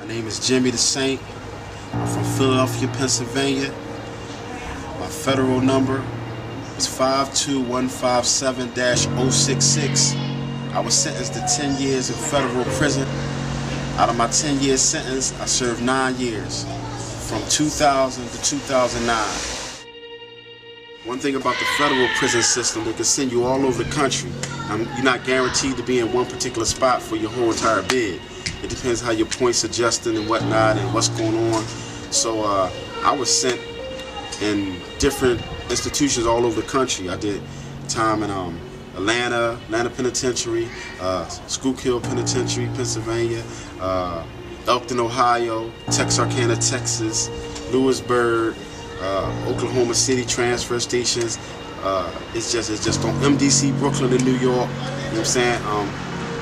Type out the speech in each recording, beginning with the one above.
My name is Jimmy DaSaint. I'm from Philadelphia, Pennsylvania. My federal number is 52157-066. I was sentenced to 10 years in federal prison. Out of my 10-year sentence, I served 9 years, from 2000 to 2009. One thing about the federal prison system, they can send you all over the country. You're not guaranteed to be in one particular spot for your whole entire bid. It depends how your points adjusting and whatnot and what's going on. So I was sent in different institutions all over the country. I did time in Atlanta Penitentiary, Schuylkill Penitentiary, Pennsylvania, Elkton, Ohio, Texarkana, Texas, Lewisburg, Oklahoma City transfer stations. It's just on MDC, Brooklyn, and New York. You know what I'm saying?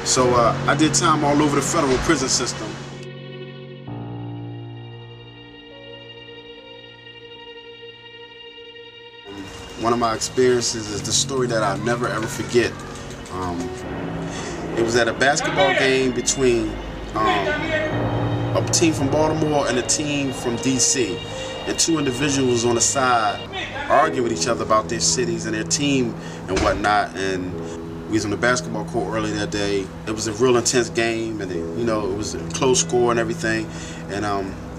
So I did time all over the federal prison system. One of my experiences is the story that I'll never ever forget. It was at a basketball game between a team from Baltimore and a team from DC. And two individuals on the side arguing with each other about their cities and their team and whatnot. And we was on the basketball court early that day. It was a real intense game, and it was a close score and everything. And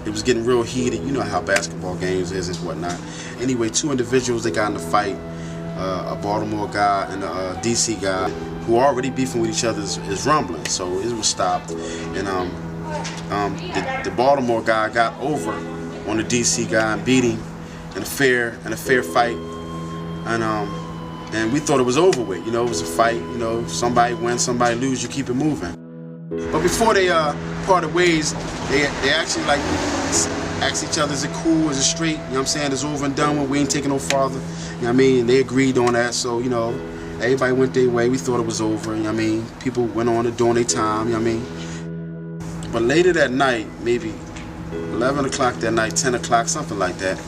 it was getting real heated. You know how basketball games is and whatnot. Anyway, two individuals, they got in a fight. A Baltimore guy and a DC guy who are already beefing with each other is rumbling. So it was stopped. And the Baltimore guy got over on the DC guy and beat him in a fair fight. And we thought it was over with. It was a fight. Somebody wins, somebody lose, you keep it moving. But before they parted ways, they actually asked each other, is it cool, is it straight? You know what I'm saying? It's over and done with, we ain't taking no farther. You know what I mean? They agreed on that, so everybody went their way. We thought it was over, you know what I mean? People went on to doing their time, you know what I mean? But later that night, maybe 11 o'clock that night, 10 o'clock, something like that,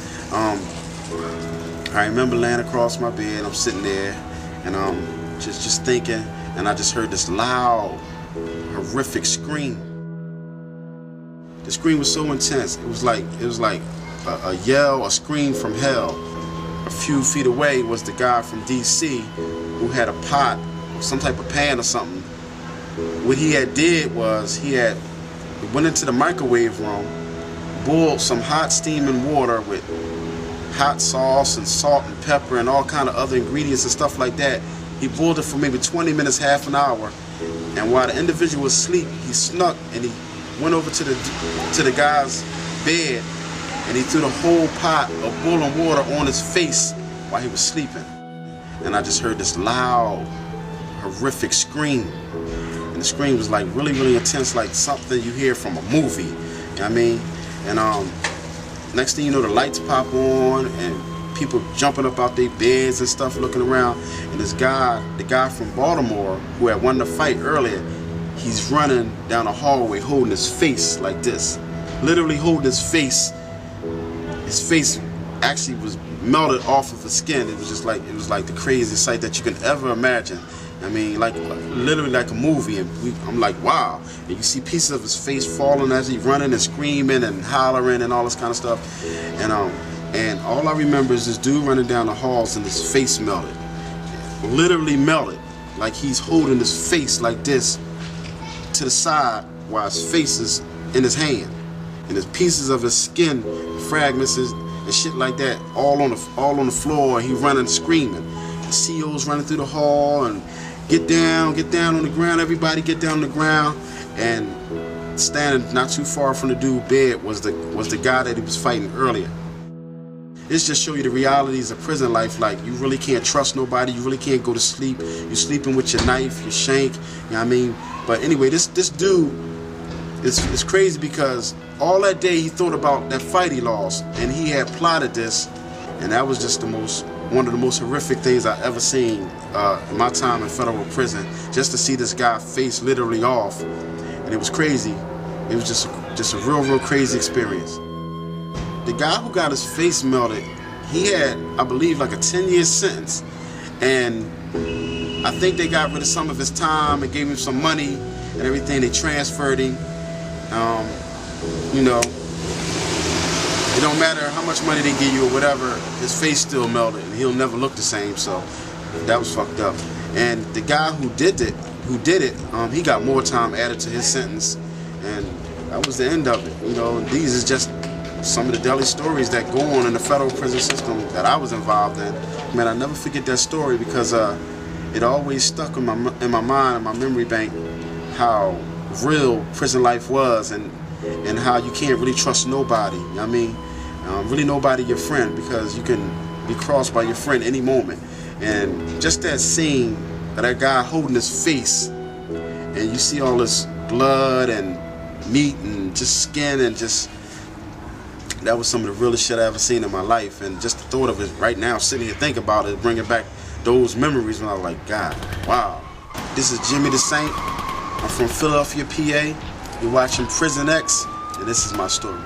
I remember laying across my bed, I'm sitting there, and just thinking, and I just heard this loud, horrific scream. The scream was so intense. It was like a yell, a scream from hell. A few feet away was the guy from DC who had a pot, some type of pan or something. What he had did was he went into the microwave room, boiled some hot steaming water with hot sauce and salt and pepper and all kind of other ingredients and stuff like that. He boiled it for maybe 20 minutes, half an hour. And while the individual was asleep, he snuck and he went over to the guy's bed and he threw the whole pot of boiling water on his face while he was sleeping. And I just heard this loud, horrific scream. And the scream was like really, really intense, like something you hear from a movie. You know what I mean? And next thing you know, the lights pop on and people jumping up out their beds and stuff, looking around. And this guy, the guy from Baltimore who had won the fight earlier, he's running down the hallway holding his face like this. Literally holding his face. His face actually was melted off of his skin. It was like the craziest sight that you can ever imagine. I mean, literally like a movie. And I'm like, wow. And you see pieces of his face falling as he's running and screaming and hollering and all this kind of stuff. And all I remember is this dude running down the halls and his face melted. Literally melted. Like he's holding his face like this to the side while his face is in his hand. And there's pieces of his skin, fragments and shit like that, all on the floor, and he running screaming. The CO's running through the hall and get down on the ground, everybody get down on the ground. And standing not too far from the dude's bed was the guy that he was fighting earlier. This just show you the realities of prison life. Like, you really can't trust nobody, you really can't go to sleep. You're sleeping with your knife, your shank, you know what I mean? But anyway, this dude is crazy because all that day he thought about that fight he lost, and he had plotted this, and that was just one of the most horrific things I ever seen in my time in federal prison. Just to see this guy face literally off, and it was crazy. It was just a real crazy experience. The guy who got his face melted, he had, I believe, like a 10-year sentence, and I think they got rid of some of his time and gave him some money and everything. They transferred him. you know, it don't matter how much money they give you or whatever, his face still melted and he'll never look the same. So that was fucked up. And the guy who did it, he got more time added to his sentence, and that was the end of it. You know, these is just some of the deadly stories that go on in the federal prison system that I was involved in. Man, I never forget that story because it always stuck in my mind, in my memory bank, how real prison life was, and how you can't really trust nobody. I mean, really nobody your friend, because you can be crossed by your friend any moment. And just that scene of that guy holding his face, and you see all this blood and meat and just skin, and just, that was some of the realest shit I ever seen in my life. And just the thought of it right now, sitting here thinking about it, bringing back those memories when I was like, God, wow. This is Jimmy DaSaint. I'm from Philadelphia, PA. You're watching Prison X, and this is my story.